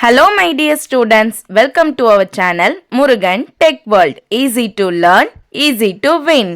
Hello my dear students, welcome to our channel Murugan Tech World. Easy to learn, easy to win.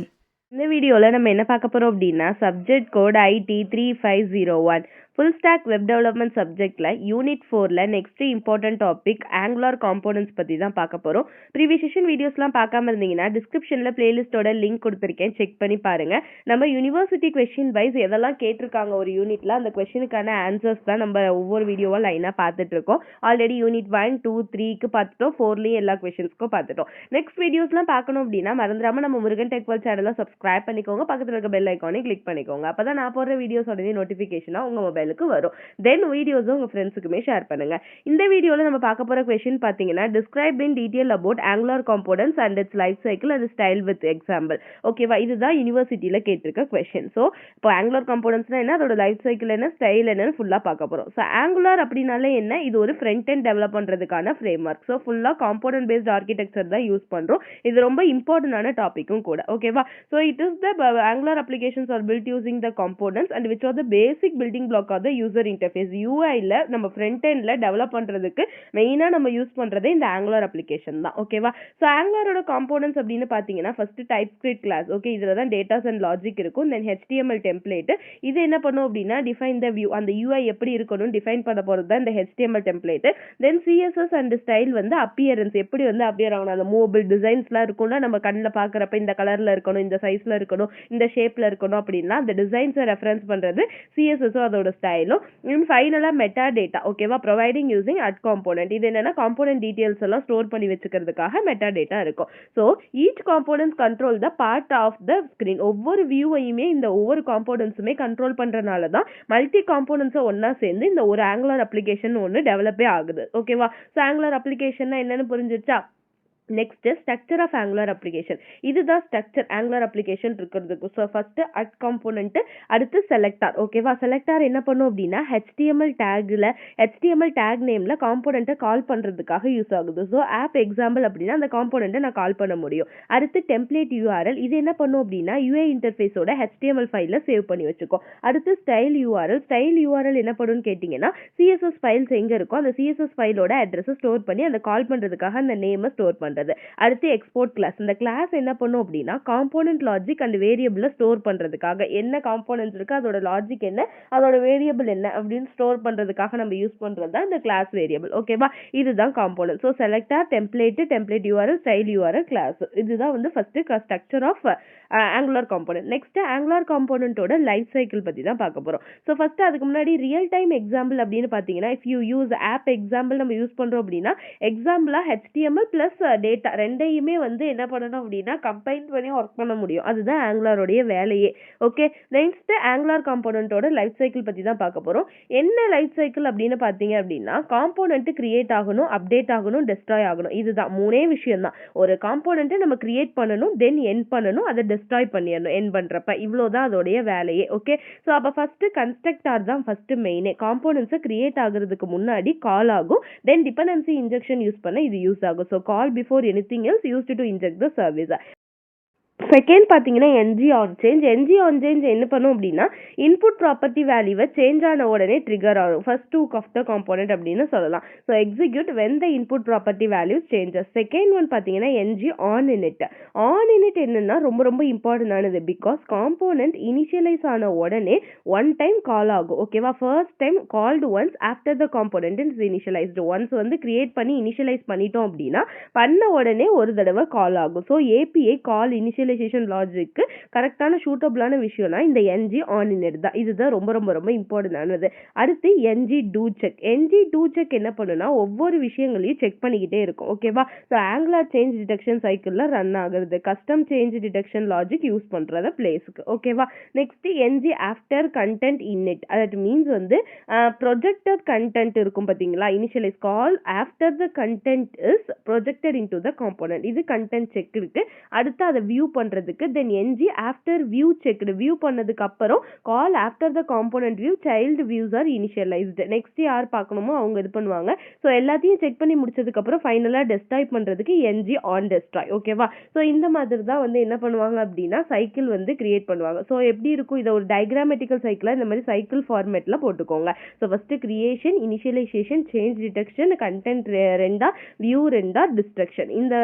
இந்த வீடியோவில் நம்ம என்ன பார்க்க போகிறோம் அப்படின்னா subject code IT 3501 full stack web development சப்ஜெக்டில் யூனிட் 4ல் next important topic angular components பற்றி தான் பார்க்க போகிறோம். ப்ரீவியஸ் செஷன் வீடியோஸ்லாம் பார்க்காம இருந்தீங்கன்னா டிஸ்கிரிப்ஷனில் பிளேலிஸ்ட்டோட லிங்க் கொடுத்துருக்கேன், செக் பண்ணி பாருங்கள். நம்ம யூனிவர்சிட்டி கொஸ்டின் வைஸ் எதெல்லாம் கேட்டிருக்காங்க ஒரு யூனிட்டில் அந்த கொஸ்டினுக்கான ஆன்சர்ஸ் தான் நம்ம ஒவ்வொரு வீடியோவாக லைனாக பார்த்துட்ருக்கோம். ஆல்ரெடி யூனிட் 1, 2, 3க்கு பார்த்துட்டோம், 4லேயும் எல்லா கொஸ்டின்ஸ்க்கும் பார்த்துட்டோம். நெக்ஸ்ட் வீடியோஸ்லாம் பார்க்கணும் அப்படின்னா மறந்துடாமல் நம்ம முருகன் டெக் வேர்ல்ட் சேனலை சப்ஸ்கிரைப் பண்ணிக்கோங்க, பக்கத்தில் இருக்க பெல் ஐக்கானை கிளிக் பண்ணிக்கோங்க. அப்போ தான் நான் போடுற வீடியோஸ் உடனே நோட்டிஃபிகேஷனாக உங்கள் மொபைலுக்கு வரும். தென் வீடியோஸும் உங்கள் ஃப்ரெண்ட்ஸுக்குமே ஷேர் பண்ணுங்க. இந்த வீடியோவில் நம்ம பார்க்க போகிற கொஸ்டின் பார்த்தீங்கன்னா describe in detail about angular components and it's life cycle and style with example. ஓகேவா, இதுதான் யூனிவர்சிட்டியில் கேட்டிருக்க கொஸ்டின். ஸோ இப்போ ஆங்குலர் காம்போனன்ட்ஸ்னா என்ன, அதோட லைஃப் சைக்கிள் என்ன, ஸ்டைல் என்னன்னு ஃபுல்லாக பார்க்க போகிறோம். ஸோ ஆங்குலர் அப்படின்னாலே என்ன, இது ஒரு ஃப்ரண்ட் எண்ட் டெவலப் பண்ணுறதுக்கான ஃப்ரேம் ஒர்க். ஸோ ஃபுல்லாக காம்போனன்ட் பேஸ்ட் ஆர்கிடெக்சர் தான் யூஸ் பண்ணுறோம். இது ரொம்ப இம்பார்ட்டன்டான டாப்பிக்கும் கூட. ஓகேவா, so it is the Angular applications are built using the components and which are the basic building block of the user interface. UI-ல நம்ம front end-ல டெவலப் பண்றதுக்கு மெயினா நம்ம யூஸ் பண்றது இந்த Angular application தான். ஓகேவா, ஸோ ஆங்குலரோட காம்போனன்ட்ஸ் அப்படின்னு பார்த்தீங்கன்னா ஃபர்ஸ்ட் டைப்ஸ்கிரிப்ட் கிளாஸ். ஓகே, இதில் தான் டேட்டாஸ் அண்ட் லாஜிக் இருக்கும். தென் HTML டெம்ப்ளேட். இது என்ன பண்ணும் அப்படின்னா டிஃபைன் த வியூ, அந்த UI எப்படி இருக்கணும் டிஃபைன் பண்ண போகிறது தான் இந்த HTML template. Then CSS and style வந்து அப்பியரன்ஸ், எப்படி வந்து அப்பியர் ஆகணும், அந்த மூவபிள் டிசைன்ஸ்லாம் இருக்கும்னா நம்ம கண்ணில் பார்க்குறப்ப இந்த கலரில் இருக்கணும், இந்த சைஸில் இருக்கணும், இந்த ஷேப்ல இருக்கணும் அப்படின்னா அந்த டிசைன்ஸை ரெஃபரன்ஸ் பண்றது சிஎஸ்எஸும் அதோட ஸ்டைலும். ஃபைனலாக மெட்டா டேட்டா. ஓகேவா, ப்ரொவைடிங் யூசிங் அட் காம்போனன்ட். இது என்னன்னா காம்போனன்ட் டீடைல்ஸ் எல்லாம் ஸ்டோர் பண்ணி வச்சுக்கிறதுக்காக மெட்டா டேட்டா இருக்கும். So each component control the part of the screen. ஒவ்வொரு வியூவையுமே இந்த ஒவ்வொரு காம்போனன்ட்ஸுமே கண்ட்ரோல் பண்றதுனால தான் மல்டி காம்போனன்ட்ஸை ஒன்னா சேர்ந்து இந்த ஒரு ஆங்குலர் அப்ளிகேஷன் ஒன்று டெவலப்பே ஆகுது. ஓகேவா, ஸோ ஆங்குலர் அப்ளிகேஷன்னா என்னன்னு புரிஞ்சிருச்சா? Next structure of angular application. இதுதான் ஸ்ட்ரக்சர் ஆங்குலர் அப்ளிகேஷன் இருக்கிறதுக்கு. ஸோ ஃபர்ஸ்ட் அட் காம்போனன்ட், அடுத்து செலக்டார். ஓகேவா, செலக்டார் என்ன பண்ணும் அப்படின்னா HTML டேக் நேம்ல காம்போனன்ட்டை கால் பண்றதுக்காக யூஸ் ஆகுது. ஸோ ஆப் எக்ஸாம்பிள் அப்படின்னா அந்த காம்போனன்ட்டை நான் கால் பண்ண முடியும். அடுத்து டெம்ப்ளேட் URL. இது என்ன பண்ணும் அப்படின்னா UI இன்டர்ஃபேஸோட HTML ஃபைல சேவ் பண்ணி வச்சுக்கோ. அடுத்து ஸ்டைல் URL என்ன பண்ணுன்னு கேட்டீங்கன்னா CSS ஃபைல்ஸ் எங்க இருக்கோ அந்த CSS ஃபைலோட அட்ரஸை ஸ்டோர் பண்ணி அந்த கால் பண்றதுக்காக அந்த நேமை ஸ்டோர் பண்றது. அடுத்து எக்ஸ்போர்ட் கிளாஸ். இந்த கிளாஸ் என்ன பண்ணும் அப்படின்னா காம்போனன்ட் லாஜிக் அண்ட் வேரியபிளை ஸ்டோர் பண்றதுக்காக, என்ன காம்போனன்ட்ஸ் இருக்கு அதோட லாஜிக் என்ன, அதோட வேரியபிள் என்ன அப்படின்னு ஸ்டோர் பண்றதுக்காக நம்ம யூஸ் பண்றது தான் இந்த கிளாஸ் வேரியபிள். ஓகேவா, இதுதான் component. So selector, template URL, style URL, class. இதுதான் வந்து first structure of angular component. Next angular காம்போனன்ட்டோட லைஃப் சைக்கிள் பத்தி தான் பார்க்க போறோம். ஸோ ஃபர்ஸ்ட் அதுக்கு முன்னாடி ரியல் டைம் எக்ஸாம்பிள் அப்படின்னு பார்த்தீங்கன்னா if you use app example நம்ம யூஸ் பண்றோம் அப்படின்னா எக்ஸாம்பிளா HTML பிளஸ் டேட்டா ரெண்டையுமே வந்து என்ன பண்ணணும் அப்படின்னா கம்பைன் பண்ணி ஒர்க் பண்ண முடியும். அதுதான் ஆங்குலரோடைய வேலையே. ஓகே, நெக்ஸ்ட் ஆங்குலர் காம்போனன்ட்டோட லைஃப் சைக்கிள் பத்தி தான் பார்க்க போறோம். என்ன லைஃப் சைக்கிள் அப்படின்னு பார்த்தீங்க அப்படின்னா காம்போனன்ட் கிரியேட் ஆகணும், அப்டேட் ஆகணும், டெஸ்ட்ராய் ஆகணும். இதுதான் மூணே விஷயம் தான். ஒரு காம்போனன்ட்டை நம்ம கிரியேட் பண்ணணும், தென் எண்ட் பண்ணணும், அதை டெஸ்ட்ராய் பண்ணிடணும் எண்ட் பண்றப்ப. இவ்வளோதான் அதோடைய வேலையே. ஓகே, ஸோ அப்போ ஃபர்ஸ்ட் கன்ஸ்ட்ரக்டார் தான் ஃபர்ஸ்ட் மெயினே. காம்போனன்ட்ஸை கிரியேட் ஆகுறதுக்கு முன்னாடி கால் ஆகும், தென் டிபெண்டன்சி இன்ஜெக்ஷன் யூஸ் பண்ண இது யூஸ் ஆகும். So call before anything else used to inject the service. Second பார்த்தீங்கன்னா NG ஆன் சேஞ்ச் என்ன பண்ணும் அப்படின்னா இன்புட் ப்ராப்பர்ட்டி வேல்யூவை சேஞ்ச் ஆன உடனே ட்ரிகர் ஆகும். First two of the component அப்படின்னு சொல்லலாம். So execute when the input property values changes. Second one பார்த்தீங்கன்னா NG ஆன் இனிட் என்னன்னா ரொம்ப ரொம்ப இம்பார்ட்டன்டானது. பிகாஸ் காம்போனன்ட் இனிஷியலைஸ் ஆன உடனே ஒன் டைம் கால் ஆகும். ஓகேவா, first time called once after the component is initialized. Once வந்து கிரியேட் பண்ணி இனிஷியலைஸ் பண்ணிட்டோம் அப்படின்னா பண்ண உடனே ஒரு தடவை கால் ஆகும். ஸோ API கால் இனிஷியலைசேஷன் லாஜிக்கு கரெக்டான சூட்டபிளான விஷயம்னா இந்த NG ஆன் இனிட் தான். இதுதான் ரொம்ப ரொம்ப ரொம்ப இம்பார்ட்டன்டானது. அடுத்து NG டூ செக் என்ன பண்ணுனா ஒவ்வொரு விஷயங்களையும் செக் பண்ணிக்கிட்டே இருக்கும். ஓகேவா, ஸோ ஆங்குலர் சேஞ்ச் டிடெக்ஷன் சைக்கிள்ல ரன் ஆகுறது, custom change detection logic use பண்றத பிளேஸ்க்கு. ஓகேவா, next NG after content init. That means வந்து ப்ரொஜெக்டட் கண்டென்ட் இருக்கும் பாத்தீங்களா, initialize call after the content is projected into the component. இது கண்டென்ட் செக் இருக்கு. அடுத்து அதை வியூ பண்ணுறதுக்கு, then NG after view checked, view பண்ணதுக்கு அப்புறம் call after the component view child views are initialized. Next யார் பார்க்கணுமோ அவங்க இது பண்ணுவாங்க. ஸோ எல்லாத்தையும் செக் பண்ணி முடிச்சதுக்கப்புறம் ஃபைனலாக டெஸ்ட்ராய் பண்ணுறதுக்கு என்ஜி ஆன் டெஸ்ட்ராய். ஓகேவா? ஸோ இந்த மாதிரி தான் வந்து என்ன பண்ணுவாங்க அப்படின்னா சைக்கிள் வந்து கிரியேட் பண்ணுவாங்க. ஸோ எப்படி இருக்கும், இதை ஒரு டயக்ராமெட்டிக்கல் சைக்கிளாக இந்த மாதிரி சைக்கிள் ஃபார்மேட்டில் போட்டுக்கோங்க. So first creation, initialization, change detection, content ரெண்டா, வியூ ரெண்டா, டிஸ்ட்ரக்ஷன். இந்த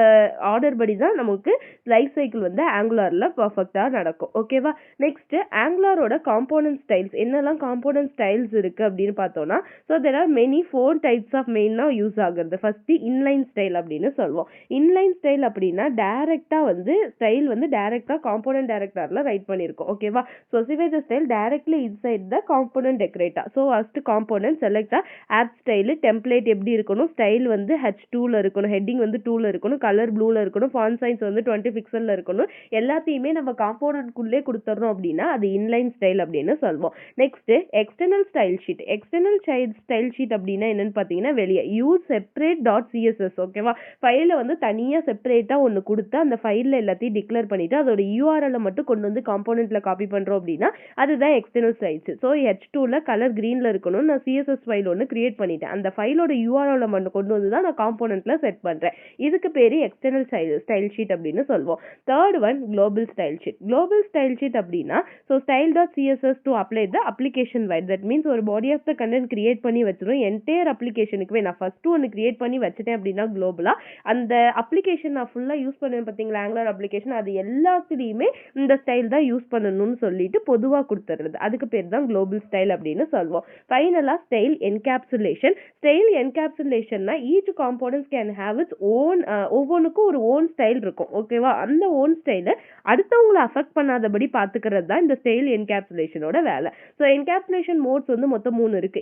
ஆர்டர் படி தான் நமக்கு லைஃப் சைக்கிள் வந்து ஆங்குலாரில் பர்ஃபெக்டாக நடக்கும். ஓகேவா? நெக்ஸ்ட் ஆங்குலாரோட காம்போனன்ட் ஸ்டைல்ஸ், என்னெல்லாம் காம்போனன்ட் ஸ்டைல்ஸ் இருக்கு அப்படின்னு பார்த்தோம்னா, so there are many 4 types of மெயினாக யூஸ் ஆகுறது. ஃபர்ஸ்ட் இன்லைன் ஸ்டைல் அப்படின்னு சொல்லுவோம். இன்லைன் ஸ்டைல் அப்படின்னா டைரக்டா வந்து ஸ்டைல் வந்து டைரக்டா காம்போனன்ட் டைரக்டர்ல ரைட் பண்ணியிருக்கோம். ஓகேவா? Specify the style directly inside the component டெக்கரேட்டா. So first component select of style, template எப்படி இருக்கணும், ஸ்டைல் வந்து H2ல இருக்கணும், ஹெட்டிங் வந்து 2ல இருக்கணும், கலர் ப்ளூல இருக்கணும், ஃபாண்ட் சைஸ் வந்து 20 பிக்சல்ல இருக்கணும். எல்லாத்தையுமே நம்ம காம்போனன்ட்குள்ளே கொடுத்துறோம் அப்படின்னா அது இன்லைன் ஸ்டைல் அப்படின்னு சொல்லுவோம். Next external style sheet. External style sheet அப்படின்னா என்னன்னு பார்த்தீங்கன்னா வெளியே யூஸ் செப்பரேட் டாட் சிஎஸ்எஸ். ஓகேவா? ஃபைலை வந்து தனியாக செப்பரேட்டாக ஒன்று கொடுத்து அந்த ஃபைலில் எல்லாத்தையும் டிக்ளேர் பண்ணிட்டு அதோட யூஆர்எல்லை மட்டும் கொண்டு வந்து காம்போனன்ட்ல காப்பி பண்ணுறோம் அப்படின்னா அதுதான் எக்ஸ்டர்னல் ஸ்டைல்ஸ். ஸோ H2ல கலர் கிரீனில் இருக்கணும், நான் சிஎஸ்எஸ் ஃபைல் ஒன்று கிரியேட் பண்ணிட்டேன், அந்த ஃபைலோட யூஆர்எல்லை மட்டும் கொண்டு வந்து தான் நான் காம்போனன்ட்ல செட் பண்ணுறேன். இதுக்கு பேர் எக்ஸ்டர்னல் ஸ்டைல் ஷீட் அப்படின்னு சொல்லுவோம். Third one global style sheet. Global style sheet அப்படின்னா so style dot CSS to apply the application wide. That means ஒரு body of the content create பண்ணி வச்சிடும் என்டையர் அப்ளிகேஷனுக்குவே. நான் ஃபர்ஸ்ட் ஒன்று கிரியேட் பண்ணி வச்சுட்டேன் அப்படின்னா குளோபலா அந்த அப்ளிகேஷன் நான் ஃபுல்லாக யூஸ் பண்ணுவேன் பார்த்தீங்களா, ஆங்குலர் அப்ளிகேஷன், அது எல்லாத்துலேயுமே இந்த ஸ்டைல் தான் யூஸ் பண்ணணும்னு சொல்லிட்டு பொதுவாக கொடுத்துறது. அதுக்கு பேர் தான் குளோபல் ஸ்டைல் அப்படின்னு சொல்லுவோம். ஃபைனலாக ஸ்டைல் என்கேப்சுலேஷன். ஸ்டைல் என்கேப்சுலேஷன்னா each components can have its own, ஒவ்வொன்றுக்கும் ஒரு ஓன் ஸ்டைல் இருக்கும். ஓகேவா? அந்த ஓன் ஸ்டைலை அடுத்தவங்களை அஃபெக்ட் பண்ணாதபடி பார்த்துக்கிறது தான் இந்த ஸ்டைல் என்கேப்சுலேஷனோட வேலை. ஸோ என்கேப்சுலேஷன் மோட்ஸ் வந்து மொத்தம் 3 இருக்கு.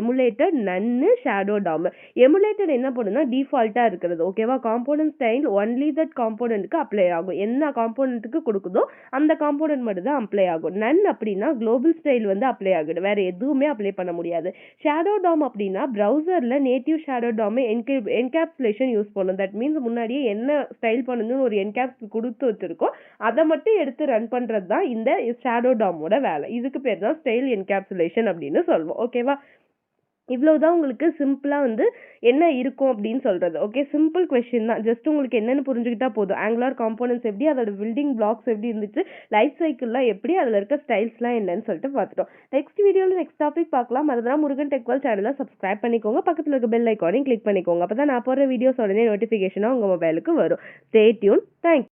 Emulated, none, shadow DOM. Emulated என்ன பண்ணுன்னா டிஃபால்ட்டாக இருக்கிறது. ஓகேவா? காம்போனன்ட் ஸ்டைல் ஒன்லி தட் காம்போனன்ட்க்கு அப்ளை ஆகும். என்ன காம்போனன்ட்க்கு கொடுக்குதோ அந்த காம்போனன்ட் மட்டும் தான் அப்ளை ஆகும். நன் அப்படின்னா குளோபல் ஸ்டைல் வந்து அப்ளை ஆகுது, வேற எதுவுமே அப்ளை பண்ண முடியாது. ஷேடோ டாம் அப்படின்னா ப்ரௌசர்ல native shadow DOM encapsulation use பண்ணும். தட் மீன்ஸ் முன்னாடியே என்ன ஸ்டைல் பண்ணணும்னு ஒரு என்கேப்ஸ் கொடுத்து வச்சிருக்கோம், அதை மட்டும் எடுத்து ரன் பண்றது தான் இந்த ஷேடோ டாமோட வேலை. இதுக்கு பேர் தான் ஸ்டைல் என்கேப்சுலேஷன் அப்படின்னு சொல்லுவோம். ஓகேவா? இவ்வளவுதான் உங்களுக்கு சிம்பிளா வந்து என்ன இருக்கும் அப்படின்னு சொல்றது. ஓகே, சிம்பிள் கொஸ்டின் தான். ஜஸ்ட் உங்களுக்கு என்னன்னு புரிஞ்சுக்கிட்டா போதும். ஆங்குலர் காம்போனன்ட்ஸ் எப்படி, அதோட பில்டிங் பிளாக்ஸ் எப்படி இருந்துச்சு, லைஃப் சைக்கிள்லாம் எப்படி, அதுல இருக்க ஸ்டைல்ஸ்லாம் என்னன்னு சொல்லிட்டு பார்த்துட்டோம். நெக்ஸ்ட் வீடியோல நெக்ஸ்ட் டாபிக் பார்க்கலாம். அதுதான் முருகன் டெக்வல் சேனலை சப்ஸ்கிரைப் பண்ணிக்கோங்க, பக்கத்துல இருக்க பெல் ஐக்கானையும் கிளிக் பண்ணிக்கோங்க. அப்பதான் நான் போடுற வீடியோஸ் உடனே நோட்டிபிகேஷனா உங்க மொபைலுக்கு வரும். Stay tune. தேங்க்யூ.